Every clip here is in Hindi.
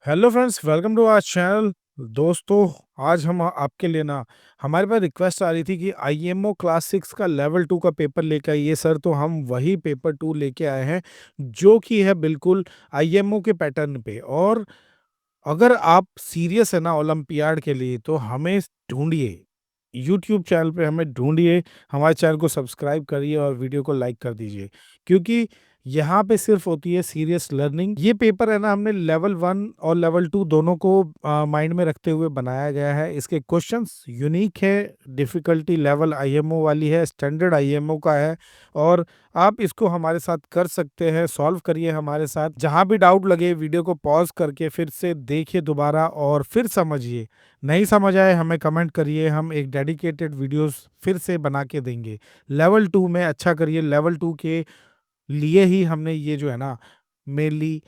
Hello friends, welcome to our channel. दोस्तों, आज हम आपके लिए ना हमारे पास रिक्वेस्ट आ रही थी कि आईएमओ क्लास 6 का लेवल 2 का पेपर लेकर आइए सर। तो हम वही पेपर 2 लेके आए हैं जो कि है बिल्कुल आईएमओ के पैटर्न पे। और अगर आप सीरियस है ना ओलंपियाड के लिए, तो हमें ढूंढिए, यूट्यूब चैनल पे हमें ढूंढिए, हमारे चैनल को सब्सक्राइब करिए और वीडियो को लाइक कर दीजिए, क्योंकि यहाँ पे सिर्फ होती है सीरियस लर्निंग। ये पेपर है ना, हमने लेवल 1 और लेवल 2 दोनों को माइंड में रखते हुए बनाया गया है। इसके क्वेश्चंस यूनिक है, डिफिकल्टी लेवल आईएमओ वाली है, स्टैंडर्ड आईएमओ का है। और आप इसको हमारे साथ कर सकते हैं, सॉल्व करिए हमारे साथ। जहां भी डाउट लगे वीडियो को पॉज करके फिर से देखिए दोबारा और फिर समझिए। नहीं समझ आए हमें कमेंट करिए, हम एक डेडिकेटेड वीडियोस फिर से बना के देंगे। लेवल 2 में अच्छा करिए। लेवल 2 के लिए ही हमने ये जो है ना मेनली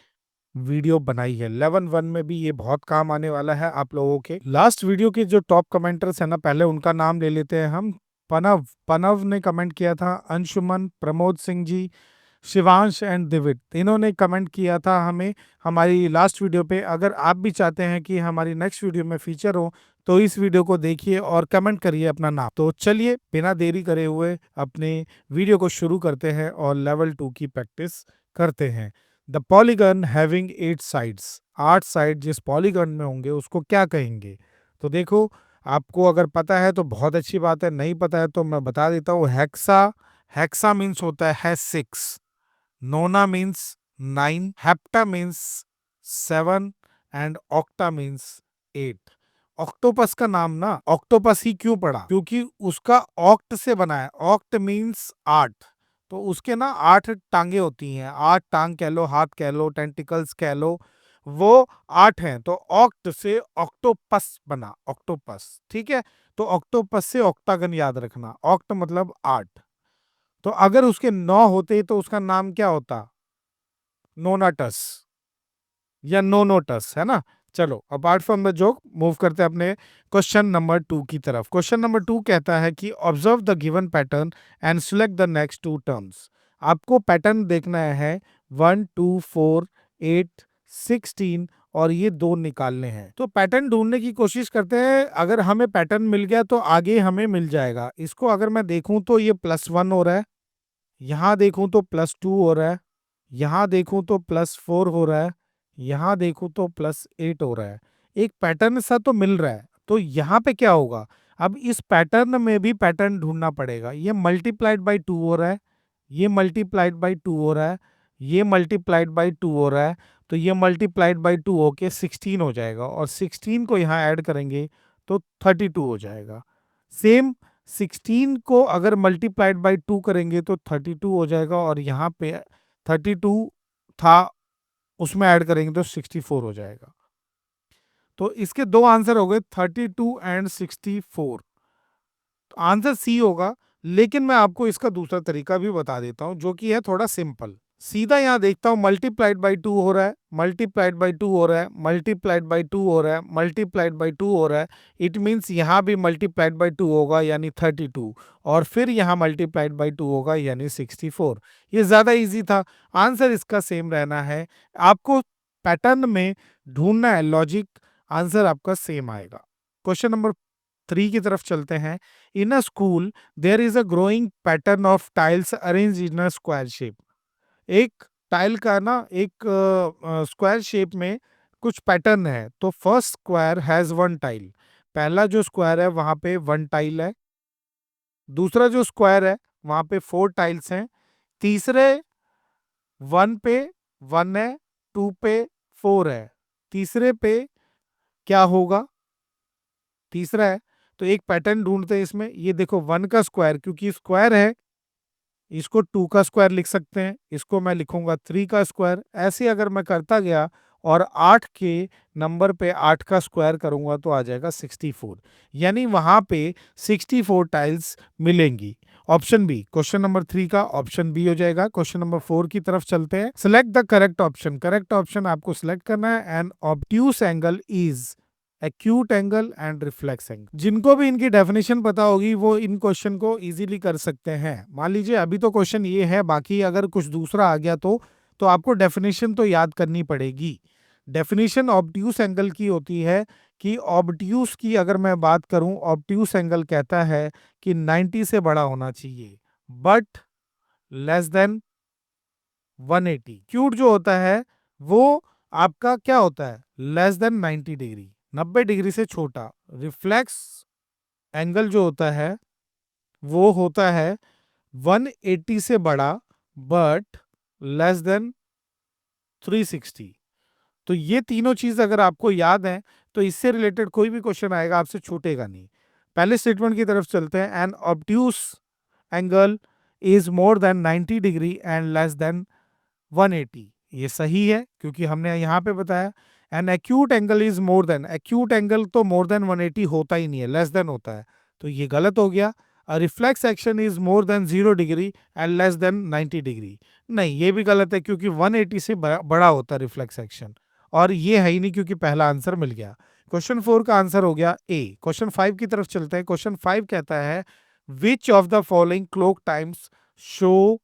वीडियो बनाई है। लेवल 1 में भी ये बहुत काम आने वाला है आप लोगों के। लास्ट वीडियो के जो टॉप कमेंटर्स है ना, पहले उनका नाम ले लेते हैं हम। पनव पनव ने कमेंट किया था, अंशुमन, प्रमोद सिंह जी, शिवांश एंड दिविट, इन्होंने कमेंट किया था हमें हमारी लास्ट वीडियो पे। अगर आप भी चाहते हैं कि हमारी नेक्स्ट वीडियो में फीचर हो, तो इस वीडियो को देखिए और कमेंट करिए अपना नाम। तो चलिए बिना देरी करे हुए अपने वीडियो को शुरू करते हैं और लेवल 2 की प्रैक्टिस करते हैं। The polygon having 8 sides, 8 side जिस पॉलीगन में होंगे उसको क्या कहेंगे? तो देखो, आपको अगर पता है तो बहुत अच्छी बात है, नहीं पता है तो मैं बता देता हूँ। हेक्सा, हेक्सा मीन्स होता है 6, nona means 9, hepta means 7 and octa means 8। Octopus का नाम ना ऑक्टोपस ही क्यों पड़ा? क्योंकि उसका ऑक्ट से बना है। ऑक्ट मीन्स 8, तो उसके ना 8 टांगे होती हैं। 8 टांग कह लो, हाथ कह लो, टेंटिकल्स कह लो, वो 8 हैं। तो ऑक्ट से ऑक्टोपस बना, ऑक्टोपस। ठीक है, तो ऑक्टोपस से ऑक्टागन याद रखना। ऑक्ट मतलब 8। तो अगर उसके 9 होते तो उसका नाम क्या होता? नोनाटस या नोनोटस, है ना। चलो, apart from the joke move करते हैं अपने क्वेश्चन नंबर 2 की तरफ। क्वेश्चन नंबर 2 कहता है कि observe the given pattern and select the next two terms. आपको पैटर्न देखना है 1, 2, 4, 8, 16 और ये दो निकालने हैं। तो पैटर्न ढूंढने की कोशिश करते हैं। अगर हमें पैटर्न मिल गया तो आगे हमें मिल जाएगा। इसको अगर मैं देखूं तो ये +1 हो रहा है, यहाँ देखूं तो +2 हो रहा है, यहाँ देखूं तो +4 हो रहा है, यहाँ देखूं तो +8 हो रहा है। एक पैटर्न सा तो मिल रहा है। तो यहाँ पे क्या होगा? अब इस पैटर्न में भी पैटर्न ढूंढना पड़ेगा। ये मल्टीप्लाइड बाई 2 हो रहा है, ये मल्टीप्लाइड बाई 2 हो रहा है, ये मल्टीप्लाइड बाई 2 हो रहा है। तो ये मल्टीप्लाइड बाई 2 होके 16 हो जाएगा, और 16 को यहाँ ऐड करेंगे तो 32 हो जाएगा। सेम 16 को अगर मल्टीप्लाइड बाई 2 करेंगे तो 32 हो जाएगा, और यहाँ पे 32 था, उसमें ऐड करेंगे तो 64 हो जाएगा। तो इसके दो आंसर हो गए, 32 एंड 64। तो आंसर सी होगा। लेकिन मैं आपको इसका दूसरा तरीका भी बता देता हूं, जो कि है थोड़ा सिंपल। सीधा यहाँ देखता हूँ, मल्टीप्लाइड बाई 2 हो रहा है, मल्टीप्लाइड बाई 2 हो रहा है, मल्टीप्लाइड बाई 2 हो रहा है, मल्टीप्लाइड बाई 2 हो रहा है। इट मीन्स यहाँ भी मल्टीप्लाइड बाई 2 होगा यानी 32, और फिर यहाँ मल्टीप्लाइड बाई 2 होगा यानी 64। ये ज्यादा इजी था। आंसर इसका सेम रहना है। आपको पैटर्न में ढूंढना है लॉजिक, आंसर आपका सेम आएगा। क्वेश्चन नंबर 3 की तरफ चलते हैं। In a school there is a growing pattern of tiles arrange in a square shape. एक टाइल का ना एक स्क्वायर शेप में कुछ पैटर्न है। तो फर्स्ट स्क्वायर हैज 1 टाइल, पहला जो स्क्वायर है वहां पे 1 टाइल है। दूसरा जो स्क्वायर है वहां पे 4 टाइल्स हैं। तीसरे 1 पे 1 है, 2 पे 4 है, तीसरे पे क्या होगा? तीसरा है। तो एक पैटर्न ढूंढते हैं इसमें। ये देखो 1 का स्क्वायर, क्योंकि स्क्वायर है इसको 2 का स्क्वायर लिख सकते हैं, इसको मैं लिखूंगा 3 का स्क्वायर। ऐसे अगर मैं करता गया और 8 के नंबर पे 8 का स्क्वायर करूंगा तो आ जाएगा 64। यानी वहां पे 64 टाइल्स मिलेंगी। ऑप्शन बी, क्वेश्चन नंबर 3 का ऑप्शन बी हो जाएगा। क्वेश्चन नंबर 4 की तरफ चलते हैं। Select the correct option. Correct option आपको सिलेक्ट करना है। An obtuse angle is acute angle and reflex angle. जिनको भी इनकी डेफिनेशन पता होगी वो इन क्वेश्चन को इजीली कर सकते हैं। मान लीजिए अभी तो क्वेश्चन ये है, बाकी अगर कुछ दूसरा आ गया तो आपको डेफिनेशन तो याद करनी पड़ेगी। 1 + 1 = 2 + 1 = 3 + 1 = 4 + 1 = 6 + 1 = 8 + 1 = 12 + 1 = 16 + 1 = 24 + 1 = डेफिनेशन ऑब्ट्यूस एंगल की होती है कि ऑब्ट्यूस की अगर मैं बात करूं, ऑब्ट्यूस एंगल कहता है कि 90 से बड़ा होना चाहिए बट लेस देन 180। क्यूट जो होता है वो आपका क्या होता है, लेस देन 90 डिग्री, 90 डिग्री से छोटा। रिफ्लेक्स एंगल जो होता है वो होता है 180 से बड़ा बट लेस देन 360। तो ये तीनों चीज अगर आपको याद है तो इससे रिलेटेड कोई भी क्वेश्चन आएगा आपसे छूटेगा नहीं। पहले स्टेटमेंट की तरफ चलते हैं। An obtuse angle is more than 90 degree and less than 180। ये सही है क्योंकि हमने यहाँ पे बताया। An acute angle is more than, acute angle तो मोर देन 180 होता ही नहीं है, लेस देन होता है, तो ये गलत हो गया। A reflex action is more then 0 degree and less then 90 degree, नहीं ये भी गलत है क्योंकि 180 से बड़ा होता है रिफ्लेक्स एक्शन, और ये है ही नहीं क्योंकि पहला आंसर मिल गया। क्वेश्चन 4 का आंसर हो गया ए। क्वेश्चन 5 की तरफ चलते हैं। क्वेश्चन 5 कहता है which of the following clock times show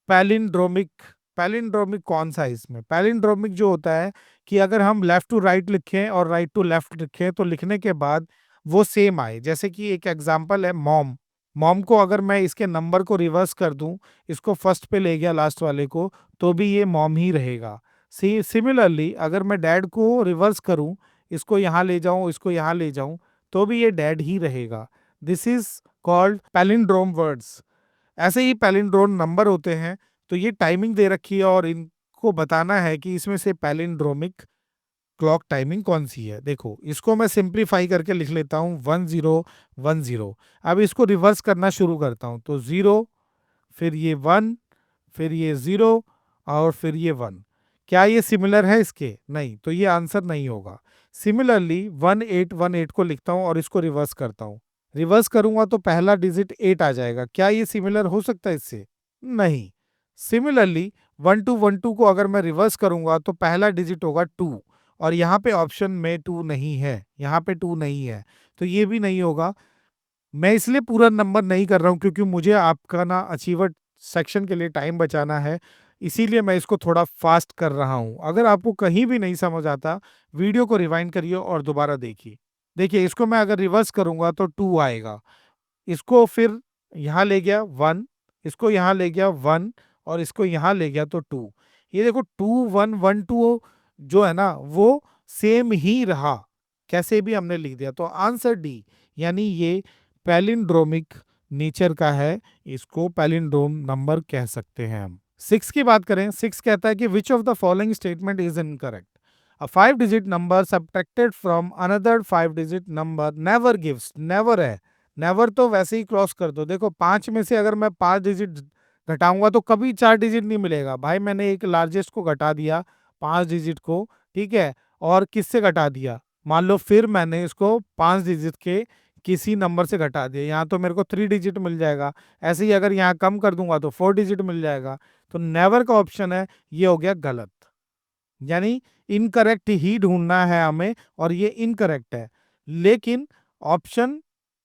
palindromic. Palindromic कौन सा है इसमें? पैलिंड्रोमिक जो होता है कि अगर हम लेफ्ट टू राइट लिखें और राइट टू लेफ्ट लिखें तो लिखने के बाद वो सेम आए। जैसे कि एक एग्जांपल है मॉम। मॉम को अगर मैं इसके नंबर को रिवर्स कर दूं, इसको फर्स्ट पे ले गया लास्ट वाले को, तो भी ये मॉम ही रहेगा। सिमिलरली अगर मैं डैड को रिवर्स करूं, इसको यहाँ ले जाऊं, इसको यहाँ ले जाऊं, तो भी ये डैड ही रहेगा। This is called palindrome words. ऐसे ही पैलिंड्रोम नंबर होते हैं। तो ये टाइमिंग दे रखी है और इनको बताना है कि इसमें से पैलिंड्रोमिक क्लॉक टाइमिंग कौन सी है। देखो इसको मैं सिंप्लीफाई करके लिख लेता हूँ 1010। अब इसको रिवर्स करना शुरू करता हूँ, तो 0, फिर ये 1, फिर ये 0 और फिर ये 1। क्या ये सिमिलर है इसके? नहीं, तो ये आंसर नहीं होगा। सिमिलरली 1818 को लिखता हूँ और इसको रिवर्स करता हूँ। रिवर्स करूंगा तो पहला डिजिट 8 आ जाएगा। क्या ये सिमिलर हो सकता है इससे? नहीं। सिमिलरली 1212 को अगर मैं रिवर्स करूंगा तो पहला डिजिट होगा 2, और यहाँ पे ऑप्शन में 2 नहीं है, यहाँ पे 2 नहीं है, तो ये भी नहीं होगा। मैं इसलिए पूरा नंबर नहीं कर रहा हूँ क्योंकि मुझे आपका ना अचीवर सेक्शन के लिए टाइम बचाना है, इसीलिए मैं इसको थोड़ा फास्ट कर रहा हूँ। अगर आपको कहीं भी नहीं समझ आता, वीडियो को रिवाइंड करिए और दोबारा देखिए। देखिए इसको मैं अगर रिवर्स करूंगा तो 2 आएगा, इसको फिर यहाँ ले गया 1, इसको यहाँ ले गया 1 और इसको यहाँ ले गया तो 2। ये देखो 2112 जो है ना वो सेम ही रहा, कैसे भी हमने लिख दिया, तो आंसर डी, यानी ये पैलिंड्रोमिक नेचर का है, इसको पैलिंड्रोम नंबर कह सकते हैं हम। 6 की बात करें। 6 कहता है कि which of the following statement is incorrect. A 5 digit number subtracted from another 5 digit number never gives। never है, नेवर तो वैसे ही क्रॉस कर दो। देखो 5 में से अगर मैं 5 डिजिट घटाऊंगा तो कभी 4 डिजिट नहीं मिलेगा। भाई मैंने एक लार्जेस्ट को घटा दिया 5 डिजिट को, ठीक है, और किससे घटा दिया, मान लो फिर मैंने इसको 5 डिजिट के किसी नंबर से घटा दिया, यहाँ तो मेरे को 3 डिजिट मिल जाएगा। ऐसे ही अगर यहाँ कम कर दूंगा तो 4 डिजिट मिल जाएगा। तो नेवर का ऑप्शन है, ये हो गया गलत, यानी इनकरेक्ट ही ढूंढना है हमें, और ये इनकरेक्ट है। लेकिन ऑप्शन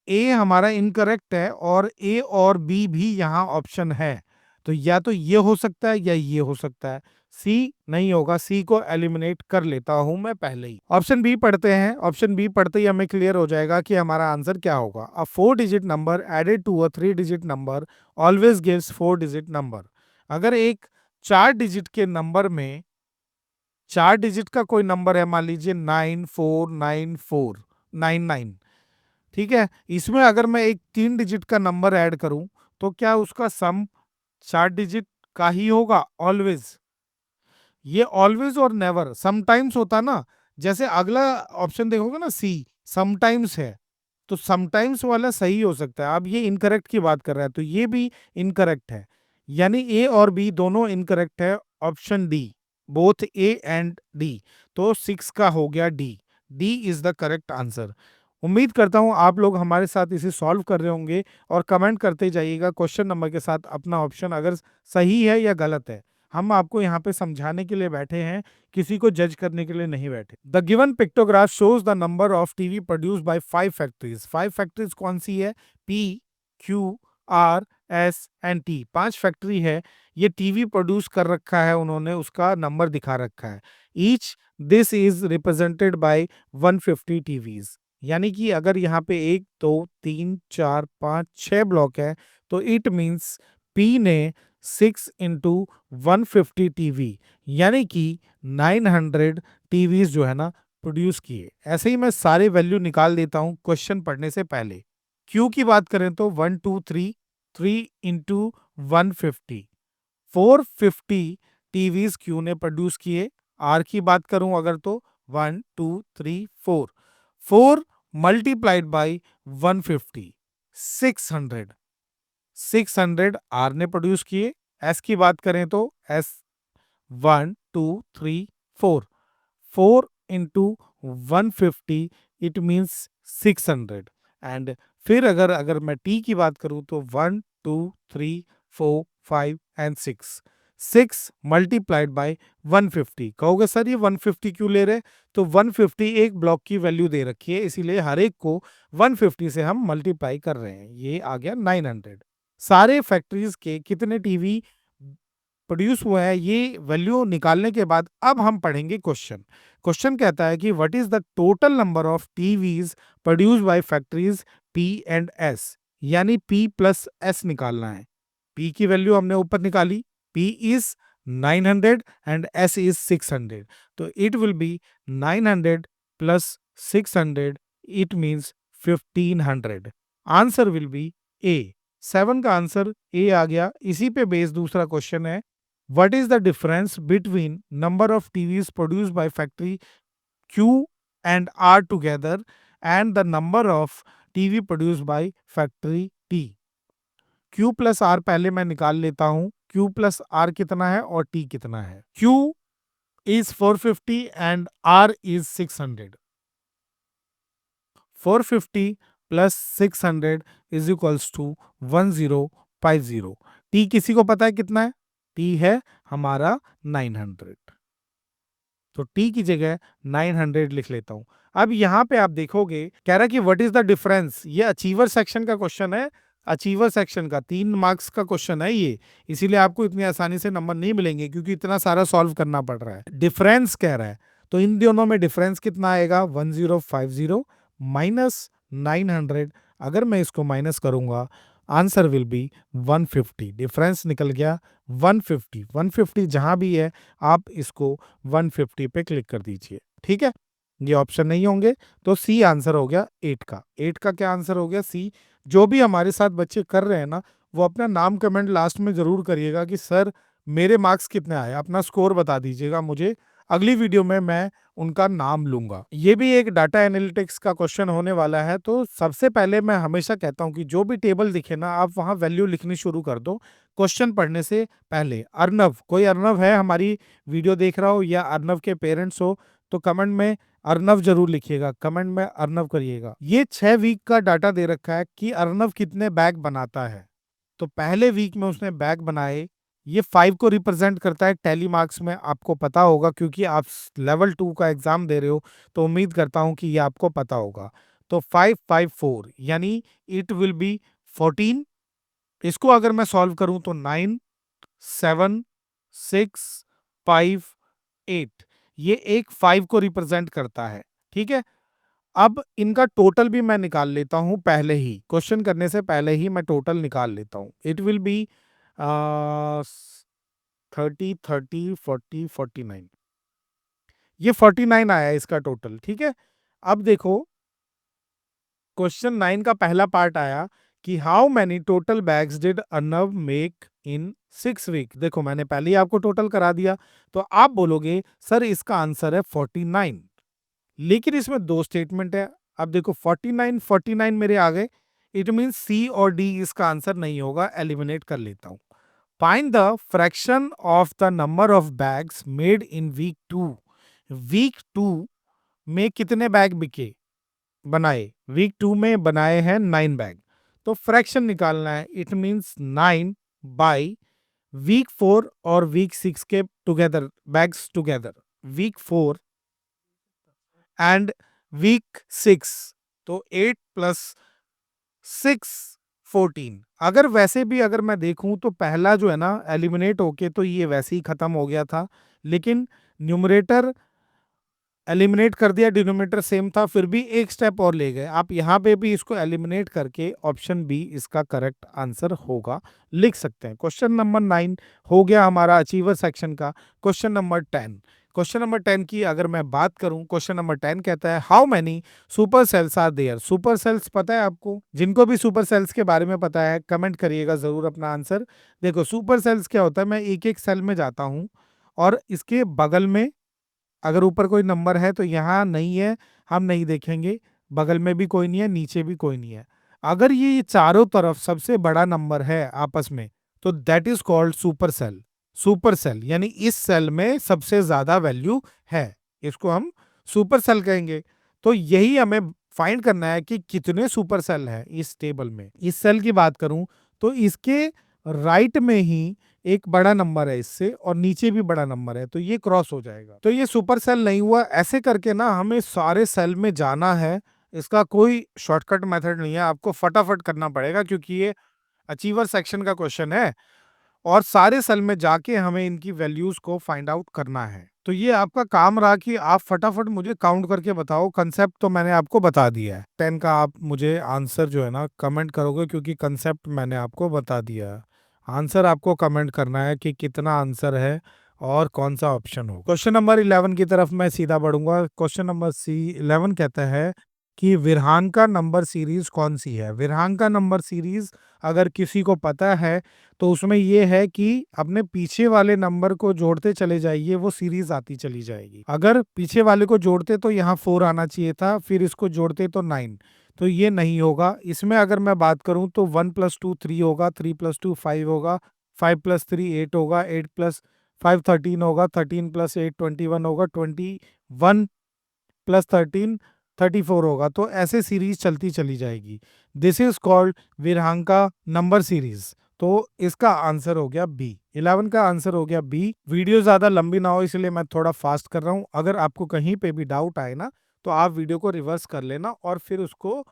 ए हमारा इनकरेक्ट है और ए और बी भी यहाँ ऑप्शन है, तो या तो ये हो सकता है या ये हो सकता है। सी नहीं होगा, सी को एलिमिनेट कर लेता हूं मैं पहले ही। ऑप्शन बी पढ़ते हैं। ऑप्शन बी पढ़ते ही हमें क्लियर हो जाएगा कि हमारा आंसर क्या होगा। A 4 digit number added to a 3 digit number always gives 4 digit number. अगर एक 4 डिजिट के नंबर में 4 डिजिट का कोई नंबर है, मान लीजिए 949499, ठीक है, इसमें अगर मैं एक 3 डिजिट का नंबर ऐड करूं तो क्या उसका सम 4 डिजिट का ही होगा? ऑलवेज। ये ऑलवेज और नेवर समटाइम्स होता ना, जैसे अगला ऑप्शन देखोगे ना सी, समटाइम्स है, तो समटाइम्स वाला सही हो सकता है। अब ये इनकरेक्ट की बात कर रहा है तो ये भी इनकरेक्ट है, यानी ए और बी दोनों इनकरेक्ट है। Option D, both A and D, तो 6 का हो गया D. D is the correct answer. उम्मीद करता हूं आप लोग हमारे साथ इसे सॉल्व कर रहे होंगे और कमेंट करते जाइएगा क्वेश्चन नंबर के साथ अपना ऑप्शन अगर सही है या गलत है। हम आपको यहाँ पे समझाने के लिए बैठे हैं, किसी को जज करने के लिए नहीं बैठे। The given pictograph shows the number of TV produce by 5 factories. 5 factories कौन सी है? P, Q, R, S and T, 5 factory है। ये टीवी प्रोड्यूस कर रखा है उन्होंने, उसका नंबर दिखा रखा है। Each this is represented by 150 TVs. यानी कि अगर यहाँ पे 1 2 3 4 5 6 ब्लॉक है, तो इट मीन्स पी ने 6 इंटू 150 टीवी यानी कि 900 टीवीज जो है ना प्रोड्यूस किए। ऐसे ही मैं सारे वैल्यू निकाल देता हूं क्वेश्चन पढ़ने से पहले। क्यू की बात करें तो 1 2 3, 3 इंटू 150, 450 टीवीज क्यू ने प्रोड्यूस किए। आर की बात करूं अगर तो 1 2 3 4, 4 मल्टीप्लाइड बाई 150, 600, 600 आर ने प्रोड्यूस किए। एस की बात करें तो S 1 2 3 4, 4 into 150 it means 600। And फिर अगर अगर मैं टी की बात करूं तो 1 2 3 4 5 एंड 6, 6 मल्टीप्लाइड बाय 150। कहोगे सर ये 150 क्यों ले रहे? तो 150 एक ब्लॉक की वैल्यू दे रखी है, इसीलिए हर एक को 150 से हम मल्टीप्लाई कर रहे हैं। ये आ गया 900। सारे फैक्ट्रीज के कितने टीवी प्रोड्यूस हुआ है ये वैल्यू निकालने के बाद अब हम पढ़ेंगे क्वेश्चन। क्वेश्चन कहता है कि what is the total number of TVs produce by factories P and S, यानी पी प्लस एस निकालना है। पी की वैल्यू हमने ऊपर निकाली, P is 900 and S is 600, तो it will be 900 plus 600, it means 1500। Answer will be A. 7 का आंसर ए आ गया। इसी पे बेस दूसरा क्वेश्चन है, what is the difference between number of TVs produced by factory Q and R together and the number of TV produced by factory T? Q plus R पहले मैं निकाल लेता हूं। Q प्लस R कितना है और T कितना है? Q is 450 and R is 600. 450 plus 600 is equals to 1050। T किसी को पता है कितना है? T है हमारा 900, तो टी की जगह 900 लिख लेता हूं। अब यहां पे आप देखोगे कह रहा है कि व्हाट इज द डिफरेंस। ये अचीवर सेक्शन का क्वेश्चन है, अचीवर सेक्शन का 3 मार्क्स का क्वेश्चन है ये, इसीलिए आपको इतनी आसानी से नंबर नहीं मिलेंगे क्योंकि इतना सारा सॉल्व करना पड़ रहा है। डिफरेंस कह रहा है, तो इन दोनों में डिफरेंस कितना आएगा? 1050 माइनस 900। अगर मैं इसको माइनस करूंगा आंसर विल बी 150। डिफरेंस निकल गया 150। 150 जहां भी है आप इसको 150 पे क्लिक कर दीजिए, ठीक है। ये ऑप्शन नहीं होंगे तो सी आंसर हो गया 8 का। 8 का क्या आंसर हो गया? सी। जो भी हमारे साथ बच्चे कर रहे हैं ना, वो अपना नाम कमेंट लास्ट में जरूर करिएगा कि सर मेरे मार्क्स कितने आए, अपना स्कोर बता दीजिएगा मुझे। अगली वीडियो में मैं उनका नाम लूंगा। ये भी एक डाटा एनालिटिक्स का क्वेश्चन होने वाला है। तो सबसे पहले मैं हमेशा कहता हूं कि जो भी टेबल दिखे ना आप वहां वैल्यू लिखनी शुरू कर दो क्वेश्चन पढ़ने से पहले। अर्नव, कोई अर्नव है हमारी वीडियो देख रहा हो या अर्नव के पेरेंट्स हो तो कमेंट में अर्नव जरूर लिखिएगा, कमेंट में अर्नव करिएगा। ये 6 वीक का डाटा दे रखा है कि अर्नव कितने बैग बनाता है। तो पहले वीक में उसने बैग बनाए। ये 5 को रिप्रेजेंट करता है टैली मार्क्स में, आपको पता होगा क्योंकि आप लेवल 2 का एग्जाम दे रहे हो, तो उम्मीद करता हूं कि ये आपको पता होगा। तो 554 यानी इट विल बी 14। इसको अगर मैं सॉल्व करूं तो 9 7 6 5 8, ये एक 5 को रिप्रेजेंट करता है, ठीक है। अब इनका टोटल भी मैं निकाल लेता हूं, पहले ही क्वेश्चन करने से पहले ही मैं टोटल निकाल लेता हूं। इट विल बी 30 30 40 49, ये 49 आया इसका टोटल, ठीक है। अब देखो क्वेश्चन 9 का पहला पार्ट आया कि how many total bags did Arnav make in 6 week. देखो मैंने पहले ही आपको टोटल करा दिया, तो आप बोलोगे सर इसका आंसर है 49, लेकिन इसमें 2 स्टेटमेंट है। अब देखो 49 49 मेरे आ गए, इट मीन सी और डी इसका आंसर नहीं होगा, एलिमिनेट कर लेता हूं। Find the fraction of the number of bags made in week 2। Week 2 में कितने बैग बिके, बनाए? वीक 2 में बनाए हैं 9 बैग, तो फ्रैक्शन निकालना है। इट मींस 9 बाई वीक 4 और वीक 6 के together bags together, week 4 and week 6, तो 8 प्लस 6 14। अगर वैसे भी अगर मैं देखूं तो पहला जो है ना एलिमिनेट होके तो ये वैसे ही खत्म हो गया था, लेकिन न्यूमरेटर एलिमिनेट कर दिया, डिनोमिनेटर सेम था, फिर भी एक स्टेप और ले गए। आप यहाँ पे भी इसको एलिमिनेट करके ऑप्शन बी इसका करेक्ट आंसर होगा लिख सकते हैं। क्वेश्चन नंबर 9 हो गया हमारा अचीवर सेक्शन का। क्वेश्चन नंबर 10, क्वेश्चन नंबर 10 की अगर मैं बात करूं, क्वेश्चन नंबर 10 कहता है how many super cells are there. Super cells पता है आपको? जिनको भी सुपर सेल्स के बारे में पता है कमेंट करिएगा जरूर अपना आंसर। देखो सुपर सेल्स क्या होता है, मैं एक एक सेल में जाता हूं और इसके बगल में अगर ऊपर कोई नंबर है तो यहाँ नहीं है, हम नहीं देखेंगे, बगल में भी कोई नहीं है, नीचे भी कोई नहीं है। अगर ये चारों तरफ सबसे बड़ा नंबर है आपस में तो that is called super cell. Super cell यानी इस सेल में सबसे ज्यादा वैल्यू है, इसको हम सुपर सेल कहेंगे। तो यही हमें फाइंड करना है कि कितने सुपर सेल है इस टेबल में। इस सेल की बात करूं तो इसके राइट में ही एक बड़ा नंबर है इससे और नीचे भी बड़ा नंबर है, तो ये क्रॉस हो जाएगा, तो ये सुपर सेल नहीं हुआ। ऐसे करके ना हमें सारे सेल में जाना है, इसका कोई शॉर्टकट मेथड नहीं है, आपको फटाफट करना पड़ेगा क्योंकि ये अचीवर सेक्शन का क्वेश्चन है और सारे सेल में जाके हमें इनकी वैल्यूज को फाइंड आउट करना है। तो ये आपका काम रहा कि आप फटाफट मुझे काउंट करके बताओ। कंसेप्ट तो मैंने आपको बता दिया है, 10 का आप मुझे आंसर जो है ना कमेंट करोगे क्योंकि कंसेप्ट मैंने आपको बता दिया है। आंसर आपको कमेंट करना है कि कितना आंसर है और कौन सा ऑप्शन हो। क्वेश्चन नंबर 11 की तरफ मैं सीधा बढ़ूंगा। क्वेश्चन नंबर सी 11 कहता है कि विरहांका नंबर सीरीज कौन सी है। विरहांका नंबर सीरीज अगर किसी को पता है तो उसमें ये है कि अपने पीछे वाले नंबर को जोड़ते चले जाइए, वो सीरीज आती चली जाएगी। अगर पीछे वाले को जोड़ते तो यहाँ 4 आना चाहिए था, फिर इसको जोड़ते तो 9, तो ये नहीं होगा। इसमें अगर मैं बात करूं तो 1 + 2 3 होगा, 3 + 2 5 होगा, 5 + 3 8 होगा, 8 + 5 13 होगा, 13 + 8 21 होगा, 21 + 13 34 होगा। तो ऐसे सीरीज चलती चली जाएगी। This is called Virahanka number series. तो इसका आंसर हो गया बी, 11 का आंसर हो गया बी। वीडियो ज्यादा लंबी ना हो इसलिए मैं थोड़ा फास्ट कर रहा हूं। अगर आपको कहीं पे भी डाउट आए ना तो आप वीडियो को रिवर्स कर लेना और फिर उसको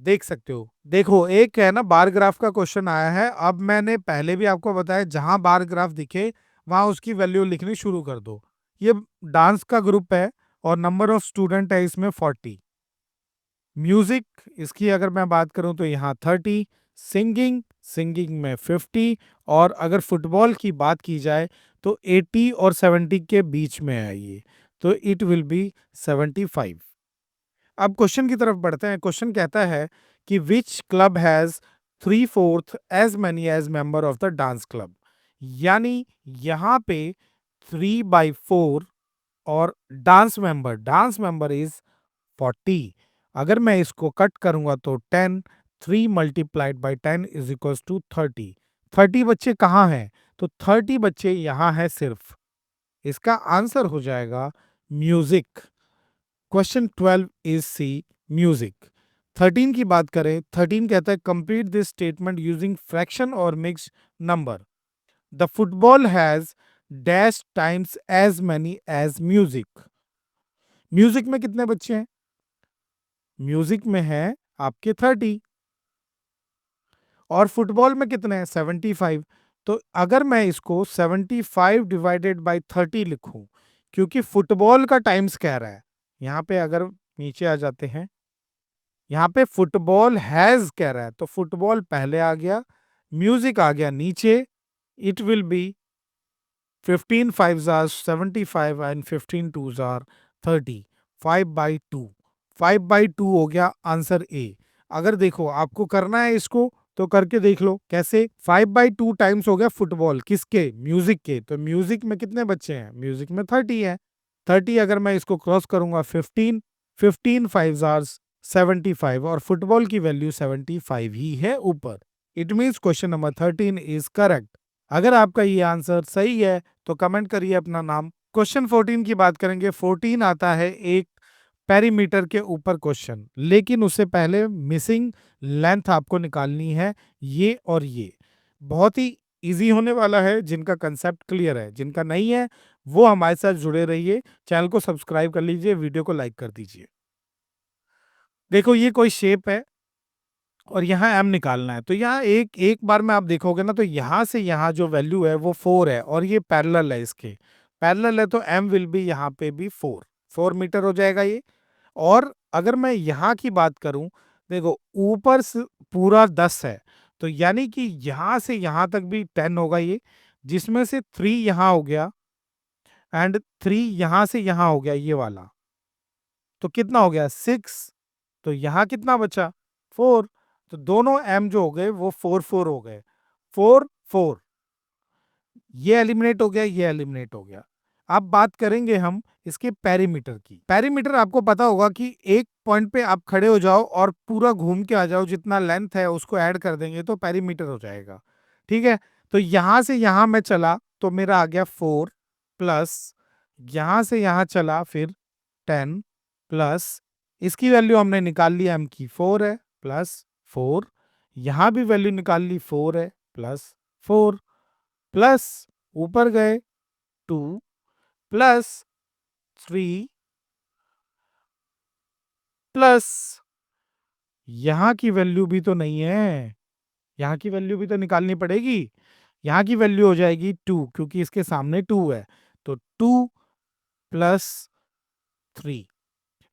देख सकते हो। देखो एक है ना बार ग्राफ का क्वेश्चन आया है। अब मैंने पहले भी आपको बताया जहां बार ग्राफ दिखे वहां उसकी वैल्यू लिखनी शुरू कर दो। ये डांस का ग्रुप है और नंबर ऑफ स्टूडेंट है इसमें 40। म्यूजिक इसकी अगर मैं बात करूं तो यहाँ 30। सिंगिंग सिंगिंग में 50। और अगर फुटबॉल की बात की जाए तो 80 और 70 के बीच में है ये, तो इट विल बी 75। अब क्वेश्चन की तरफ बढ़ते हैं। क्वेश्चन कहता है कि which club has 3/4 as many as member of the dance club. यानी यहाँ पे 3/4 और डांस मेंबर इज 40। अगर मैं इसको कट करूंगा तो 10, 3 × 10 इज इक्वल्स टू 30। 30 बच्चे कहाँ हैं? तो 30 बच्चे यहाँ हैं सिर्फ। इसका आंसर हो जाएगा music. Question 12 is C, music. 13 की बात करें, 13 कहता है complete this statement using fraction और mix number. The football has dash times as many as music. Music में कितने बच्चे हैं? म्यूजिक में है आपके 30 और फुटबॉल में कितने हैं? 75। तो अगर मैं इसको 75 डिवाइडेड बाई 30 लिखूं, क्योंकि फुटबॉल का टाइम्स कह रहा है, यहाँ पे अगर नीचे आ जाते हैं, यहाँ पे फुटबॉल हैज कह रहा है तो फुटबॉल पहले आ गया, म्यूजिक आ गया नीचे। It will B 15 5s are 75 and 15 2s are 30। 5/2, 5/2 हो गया आंसर ए। अगर देखो आपको करना है इसको तो करके देख लो कैसे। 5/2 टाइम्स हो गया फुटबॉल किसके? म्यूजिक के। तो म्यूजिक में कितने बच्चे हैं? म्यूजिक में 30 है। 30 अगर मैं इसको क्रॉस करूंगा 15, 15 5s are 75 और फुटबॉल की वैल्यू 75 ही है ऊपर। It means question number 13 is correct. अगर आपका ये आंसर सही है तो कमेंट करिए अपना नाम। क्वेश्चन 14 की बात करेंगे। 14 आता है एक पेरीमीटर के ऊपर क्वेश्चन, लेकिन उससे पहले मिसिंग लेंथ आपको निकालनी है, ये और ये। बहुत ही इजी होने वाला है, जिनका कंसेप्ट क्लियर है। जिनका नहीं है वो हमारे साथ जुड़े रहिए, चैनल को सब्सक्राइब कर लीजिए, वीडियो को लाइक कर दीजिए। देखो ये कोई शेप है और यहाँ m निकालना है। तो यहाँ एक एक बार में आप देखोगे ना, तो यहाँ से यहाँ जो वैल्यू है वो 4 है और ये पैरेलल है, इसके पैरेलल है, तो m विल बी यहाँ पे भी 4 मीटर हो जाएगा ये। और अगर मैं यहाँ की बात करूं, देखो ऊपर से पूरा 10 है, तो यानी कि यहाँ से यहाँ तक भी 10 होगा ये, जिसमें से 3 यहाँ हो गया एंड 3 यहाँ से यहाँ हो गया ये वाला, तो कितना हो गया 6। तो यहाँ कितना बचा 4। तो दोनों m जो हो गए वो 4 हो गए, 4 ये एलिमिनेट हो गया, ये एलिमिनेट हो गया। अब बात करेंगे हम इसके पेरीमीटर की। पेरीमीटर आपको पता होगा कि एक पॉइंट पे आप खड़े हो जाओ और पूरा घूम के आ जाओ, जितना लेंथ है उसको ऐड कर देंगे तो पेरीमीटर हो जाएगा। ठीक है, तो यहां से यहां मैं चला तो मेरा आ गया 4 प्लस, यहां से यहां चला फिर 10 प्लस, इसकी वैल्यू हमने निकाल ली m की 4 है, प्लस 4, यहां भी वैल्यू निकाल ली 4 है, प्लस 4, प्लस ऊपर गए 2 प्लस 3 प्लस यहां की वैल्यू भी तो नहीं है, यहां की वैल्यू भी तो निकालनी पड़ेगी। यहां की वैल्यू हो जाएगी 2, क्योंकि इसके सामने 2 है, तो 2 प्लस 3,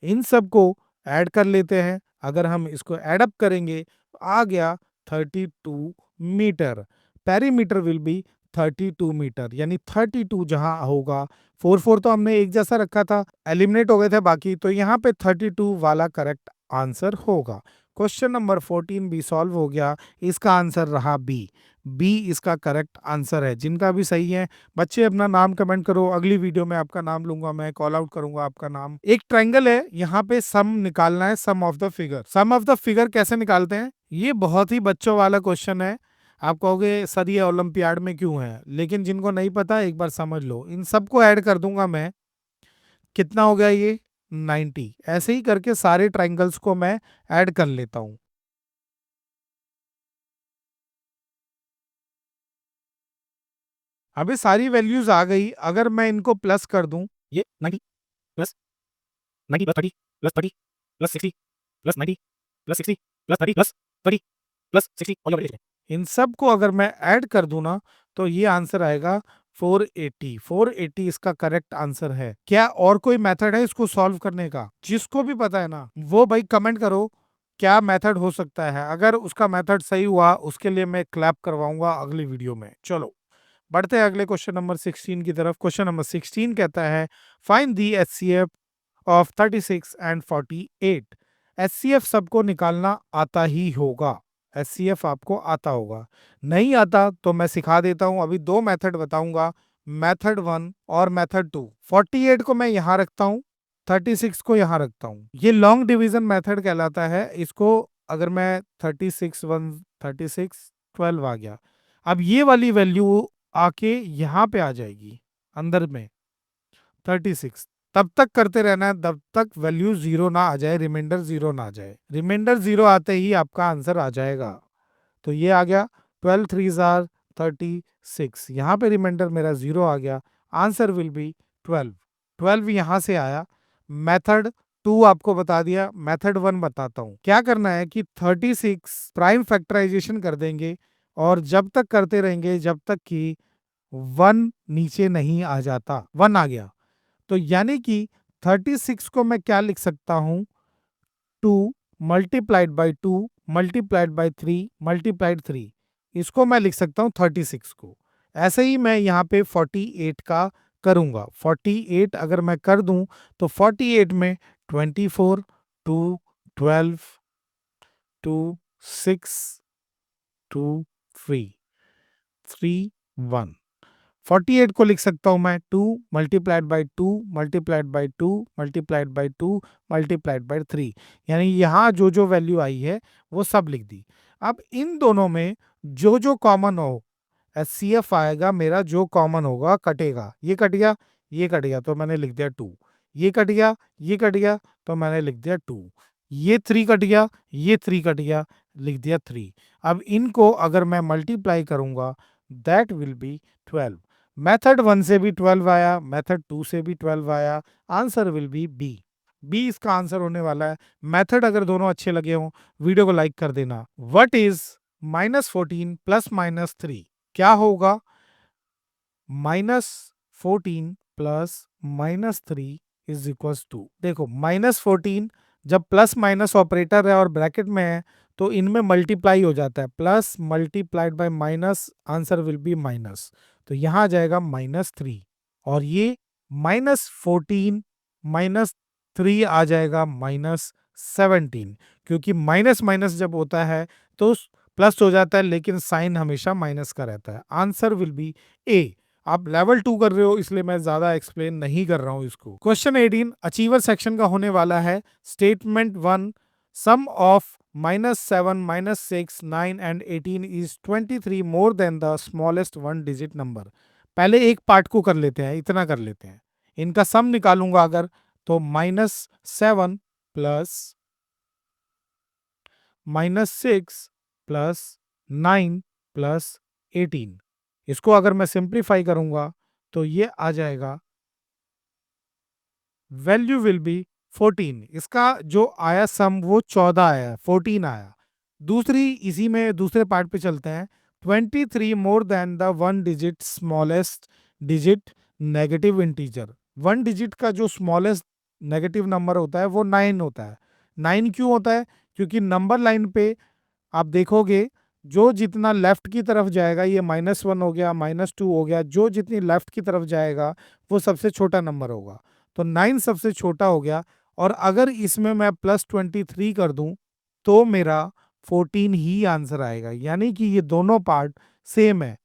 इन सब को ऐड कर लेते हैं। अगर हम इसको ऐड अप करेंगे तो आ गया 32 metre. Perimeter will be 32 metre, यानी 32 जहां होगा, 4 तो हमने एक जैसा रखा था, एलिमिनेट हो गए थे बाकी, तो यहाँ पे 32 वाला करेक्ट आंसर होगा। क्वेश्चन नंबर 14 भी सॉल्व हो गया, इसका आंसर रहा बी। बी इसका करेक्ट आंसर है। जिनका भी सही है बच्चे अपना नाम कमेंट करो, अगली वीडियो में आपका नाम लूंगा, मैं कॉल आउट करूंगा आपका नाम। एक ट्रायंगल है, यहाँ पे सम निकालना है, sum of the figure. Sum of the figure कैसे निकालते हैं, ये बहुत ही बच्चों वाला क्वेश्चन है। आप कहोगे सर ये ओलंपियाड में क्यों है, लेकिन जिनको नहीं पता एक बार समझ लो। इन सबको ऐड कर दूंगा मैं, कितना हो गया ये 90। ऐसे ही करके सारे ट्रायंगल्स को मैं ऐड कर लेता हूं। अभी सारी वैल्यूज आ गई, अगर मैं इनको प्लस कर दूं, ये 90 plus 90 plus 30 plus 30 plus 60 plus 90 plus 60 plus 30 plus 30 plus 60, इन सब को अगर मैं ऐड कर दूं ना, तो ये आंसर आएगा 480। 480 इसका करेक्ट आंसर है। क्या और कोई मेथड है इसको सॉल्व करने का? जिसको भी पता है ना वो भाई कमेंट करो, क्या मेथड हो सकता है। अगर उसका मेथड सही हुआ उसके लिए मैं क्लैप करवाऊंगा अगली वीडियो में। चलो बढ़ते हैं अगले क्वेश्चन नंबर 16 की तरफ। क्वेश्चन नंबर 16 कहता है find the HCF of 36 and 48। HCF सबको निकालना आता ही होगा, एचसीएफ आपको आता होगा। नहीं आता तो मैं सिखा देता हूं, अभी दो मेथड बताऊंगा, मेथड 1 और मेथड 2। 48 को मैं यहां रखता हूं, 36 को यहां रखता हूं, ये लॉन्ग डिवीजन मेथड कहलाता है। इसको अगर मैं 36 1 36 12 आ गया, अब ये वाली वैल्यू आके यहाँ पे आ जाएगी अंदर में 36। तब तक करते रहना है तब तक वैल्यू जीरो ना आ जाए, रिमाइंडर जीरो ना आ जाए। रिमाइंडर जीरो आते ही आपका आंसर आ जाएगा। तो ये आ गया 12 3 आर 36, यहाँ पे रिमाइंडर मेरा जीरो आ गया, आंसर विल बी 12। 12 यहाँ से आया। मेथड 2 आपको बता दिया, मेथड 1 बताता हूँ। क्या करना है कि 36 प्राइम फैक्टराइजेशन कर देंगे और जब तक करते रहेंगे जब तक कि 1 नीचे नहीं आ जाता। 1 आ गया तो यानी कि 36 को मैं क्या लिख सकता हूं, 2 multiplied by 2 multiplied by 3 multiplied 3, इसको मैं लिख सकता हूं 36 को। ऐसे ही मैं यहाँ पे 48 का करूंगा। 48 अगर मैं कर दूं तो 48 में 24 2 12 2 6 2 3 3 1, 48 को लिख सकता हूं मैं 2 multiplied by 2 multiplied by 2 multiplied by 2 multiplied by 3, यानी यहाँ जो जो वैल्यू आई है वो सब लिख दी। अब इन दोनों में जो जो कॉमन हो, एचसीएफ आएगा मेरा, जो कॉमन होगा कटेगा। ये कट गया, ये कट गया तो मैंने लिख दिया 2, ये कट गया, ये कट गया तो मैंने लिख दिया 2, ये 3 कट गया, ये 3 कट गया, लिख दिया 3। अब इनको अगर मैं मल्टीप्लाई करूंगा दैट विल बी 12। मेथड 1 से भी 12 आया, मेथड 2 से भी 12 आया, answer will be B. B इसका आंसर होने वाला है। मेथड अगर दोनों अच्छे लगे हों, वीडियो को लाइक कर देना। What is -14 plus -3? क्या होगा? -14 प्लस -3 इज इक्वल्स टू, देखो -14 जब प्लस माइनस ऑपरेटर है और ब्रैकेट में है तो इनमें मल्टीप्लाई हो जाता है, plus multiplied by minus, answer will B minus. तो यहां आ जाएगा -3, और ये -14 -3 आ जाएगा -17, क्योंकि माइनस माइनस जब होता है तो प्लस हो जाता है, लेकिन साइन हमेशा माइनस का रहता है। आंसर विल बी ए। आप लेवल 2 कर रहे हो इसलिए मैं ज्यादा एक्सप्लेन नहीं कर रहा हूं इसको। क्वेश्चन 18 अचीवर सेक्शन का होने वाला है। Statement 1, sum of -7, -6, 9 and 18 is 23 more than the smallest one digit number. पहले एक पार्ट को कर लेते हैं, इतना कर लेते हैं। इनका सम निकालूंगा अगर, तो -7 प्लस -6 प्लस 9 प्लस 18, इसको अगर मैं सिंप्लीफाई करूंगा तो ये आ जाएगा, वैल्यू विल बी 14। इसका जो आया सम वो 14 आया, 14 आया। दूसरी इसी में दूसरे पार्ट पे चलते हैं। 23 more than the one digit smallest digit negative integer. One digit का जो स्मॉलेस्ट नेगेटिव नंबर होता है वो 9 होता है। 9 क्यों होता है? क्योंकि नंबर लाइन पे आप देखोगे, जो जितना लेफ्ट की तरफ जाएगा, ये -1 हो गया, -2 हो गया, जो जितनी लेफ्ट की तरफ जाएगा वो सबसे छोटा नंबर होगा। तो 9 सबसे छोटा हो गया, और अगर इसमें मैं +23 कर दूं तो मेरा 14 ही आंसर आएगा, यानी कि ये दोनों पार्ट सेम है।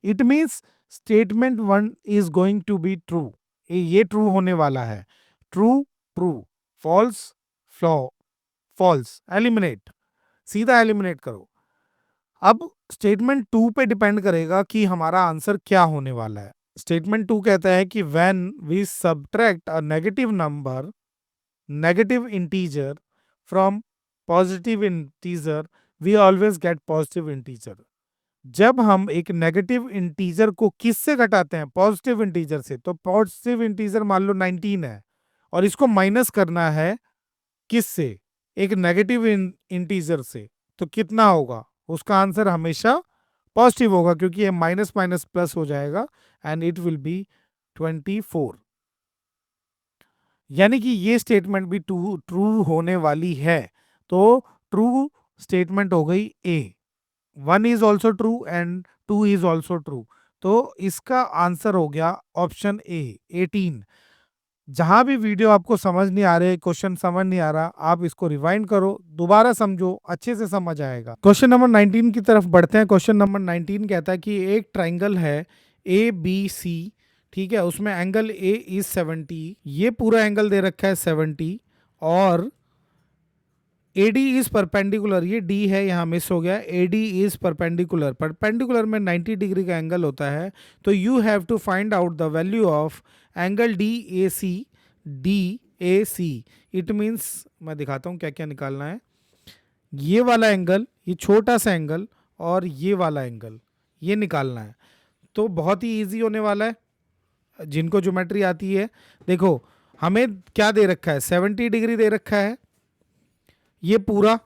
It means statement 1 is going to be true. ये ट्रू होने वाला है। True, true, false, flaw, false, eliminate, सीधा एलिमिनेट करो। अब स्टेटमेंट 2 पे डिपेंड करेगा कि हमारा आंसर क्या होने वाला है। स्टेटमेंट 2 कहता है कि when we subtract a negative number, negative integer from positive integer, we always get positive integer. जब हम एक नेगेटिव इंटीजर को किससे घटाते हैं? पॉजिटिव इंटीजर से। तो पॉजिटिव इंटीजर मान लो 19 है, और इसको माइनस करना है किससे? एक नेगेटिव इंटीजर से। तो कितना होगा? उसका आंसर हमेशा पॉजिटिव होगा, क्योंकि ये माइनस माइनस प्लस हो जाएगा, एंड इट विल बी 24। यानी कि ये स्टेटमेंट भी ट्रू होने वाली है। तो ट्रू स्टेटमेंट हो गई ए। 1 is also true and 2 is also true. तो इसका आंसर हो गया ऑप्शन ए, 18। जहां भी वीडियो आपको समझ नहीं आ रहे, क्वेश्चन समझ नहीं आ रहा, आप इसको रिवाइंड करो, दोबारा समझो, अच्छे से समझ आएगा। क्वेश्चन नंबर 19 की तरफ बढ़ते हैं। क्वेश्चन नंबर 19 कहता है कि एक ट्राइंगल है ए बी सी, ठीक है, उसमें एंगल ए इज 70, ये पूरा एंगल दे रखा है 70, और AD इज परपेंडिकुलर, ये D है यहाँ मिस हो गया, AD इज परपेंडिकुलर, परपेंडिकुलर में 90 डिग्री का एंगल होता है। तो you have to find out the value of angle DAC। It means, मैं दिखाता हूँ क्या क्या निकालना है। ये वाला एंगल, ये छोटा सा एंगल, और ये वाला एंगल, ये निकालना है। तो बहुत ही ईजी होने वाला है जिनको ज्योमेट्री आती है। देखो हमें क्या दे रखा है, 70 डिग्री दे रखा है ये पूरा,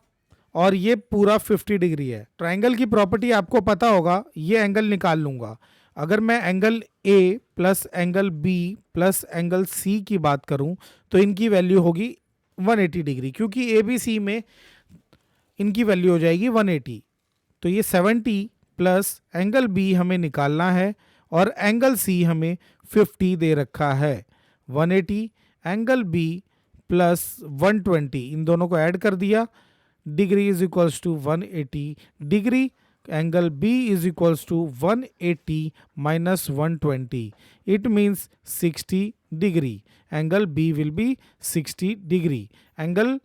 और ये पूरा 50 डिग्री है। ट्राइंगल की प्रॉपर्टी आपको पता होगा, ये एंगल निकाल लूंगा। अगर मैं angle A plus angle B plus angle C की बात करूं तो इनकी वैल्यू होगी 180 डिग्री, क्योंकि ए बी सी में इनकी वैल्यू हो जाएगी 180। तो ये 70 प्लस एंगल बी हमें निकालना है, और एंगल सी हमें 50 दे रखा है। 180 एंगल बी प्लस 120, इन दोनों को ऐड कर दिया, degree is equals to 180 degree. Angle B is equals to 180 minus 120, it means 60 degree. Angle B will be 60 degree. Angle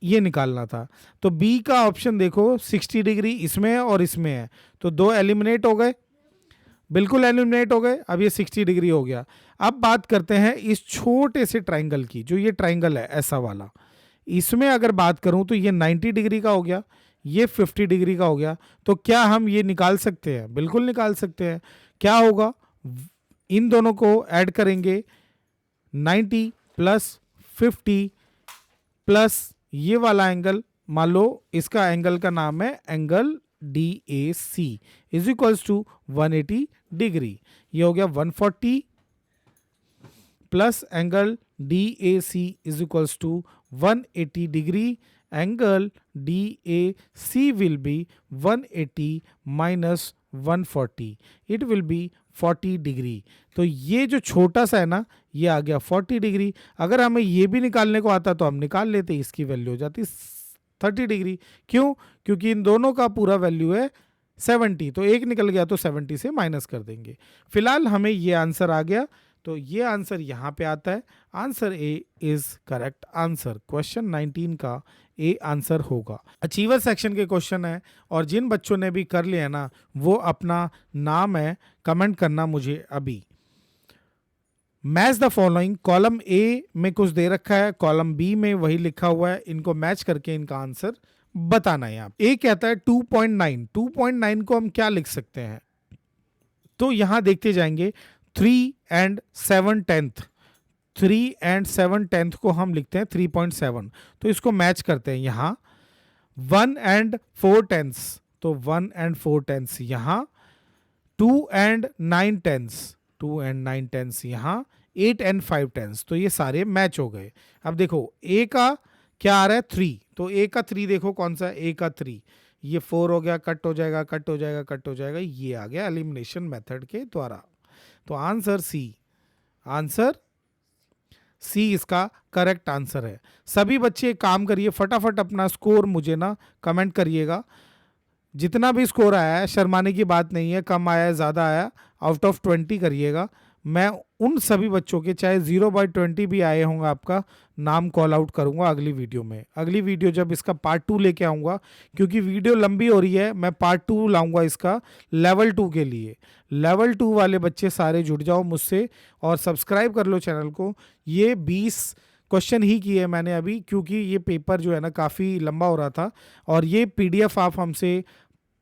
ये निकालना था। तो बी का ऑप्शन देखो, 60 डिग्री इसमें है और इसमें है, तो दो एलिमिनेट हो गए, बिल्कुल एलिमिनेट हो गए। अब ये 60 डिग्री हो गया। अब बात करते हैं इस छोटे से ट्राइंगल की, जो ये ट्राइंगल है ऐसा वाला, इसमें अगर बात करूं तो ये 90 डिग्री का हो गया, ये 50 डिग्री का हो गया। तो क्या हम ये निकाल सकते हैं? बिल्कुल निकाल सकते हैं। क्या होगा? इन दोनों को ऐड करेंगे, 90 प्लस 50 प्लस ये वाला एंगल, मान लो इसका एंगल का नाम है angle DAC is equals to 180 degree. ये हो गया 140 plus angle DAC is equals to 180 degree. Angle DAC will be 180 minus 140, it will be 40 degree. तो ये जो छोटा सा है ना, ये आ गया 40 डिग्री। अगर हमें ये भी निकालने को आता तो हम निकाल लेते, इसकी वैल्यू हो जाती 30 डिग्री। क्यों? क्योंकि इन दोनों का पूरा वैल्यू है 70, तो एक निकल गया तो 70 से माइनस कर देंगे। फिलहाल हमें ये आंसर आ गया, तो ये आंसर यहाँ पे आता है। Answer A is correct answer. Question 19 का ए आंसर होगा। अचीवर सेक्शन के क्वेश्चन है, और जिन बच्चों ने भी कर लिया ना, वो अपना नाम है कमेंट करना मुझे अभी। Match the following, column A में कुछ दे रखा है, कॉलम बी में वही लिखा हुआ है, इनको मैच करके इनका आंसर बताना है। आप ए कहता है 2.9, 2.9 को हम क्या लिख सकते हैं? तो यहां देखते जाएंगे 3 and 7/10, 3 and 7/10 को हम लिखते हैं 3.7, तो इसको मैच करते हैं। यहाँ 1 and 4/10, तो 1 and 4/10 यहाँ, 2 and 9/10, 2 and 9/10 यहाँ, 8 and 5/10, तो ये सारे मैच हो गए। अब देखो ए का क्या आ रहा है 3, तो ए का 3 देखो कौन सा है, ए का 3, ये 4 हो गया, कट हो जाएगा, कट हो जाएगा, कट हो जाएगा, ये आ गया एलिमिनेशन मेथड के द्वारा। तो आंसर सी, आंसर सी इसका करेक्ट आंसर है। सभी बच्चे काम करिए, फटाफट अपना स्कोर मुझे ना कमेंट करिएगा। जितना भी स्कोर आया है, शर्माने की बात नहीं है, कम आया है ज़्यादा आया, आउट ऑफ 20 करिएगा। मैं उन सभी बच्चों के, चाहे 0/20 भी आए होंगे, आपका नाम कॉल आउट करूंगा अगली वीडियो में। अगली वीडियो जब इसका पार्ट 2 लेके आऊँगा, क्योंकि वीडियो लंबी हो रही है, मैं पार्ट 2 लाऊंगा इसका लेवल 2 के लिए। लेवल 2 वाले बच्चे सारे जुड़ जाओ मुझसे और सब्सक्राइब कर लो चैनल को। ये 20 क्वेश्चन ही किए मैंने अभी, क्योंकि ये पेपर जो है ना काफ़ी लंबा हो रहा था, और ये PDF आप हमसे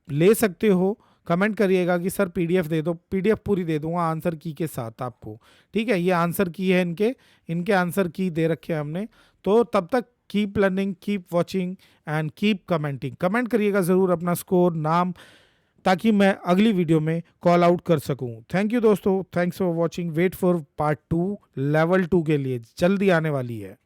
ले सकते हो। कमेंट करिएगा कि सर PDF दे दो, PDF पूरी दे दूंगा आंसर की के साथ आपको। ठीक है, ये आंसर की है, इनके आंसर की दे रखे हैं हमने। तो तब तक keep learning, keep watching and keep commenting. Comment करिएगा ज़रूर अपना स्कोर, नाम, ताकि मैं अगली वीडियो में कॉल आउट कर सकूं। थैंक यू दोस्तों, thanks for watching. Wait for part 2 level 2 के लिए, जल्दी आने वाली है।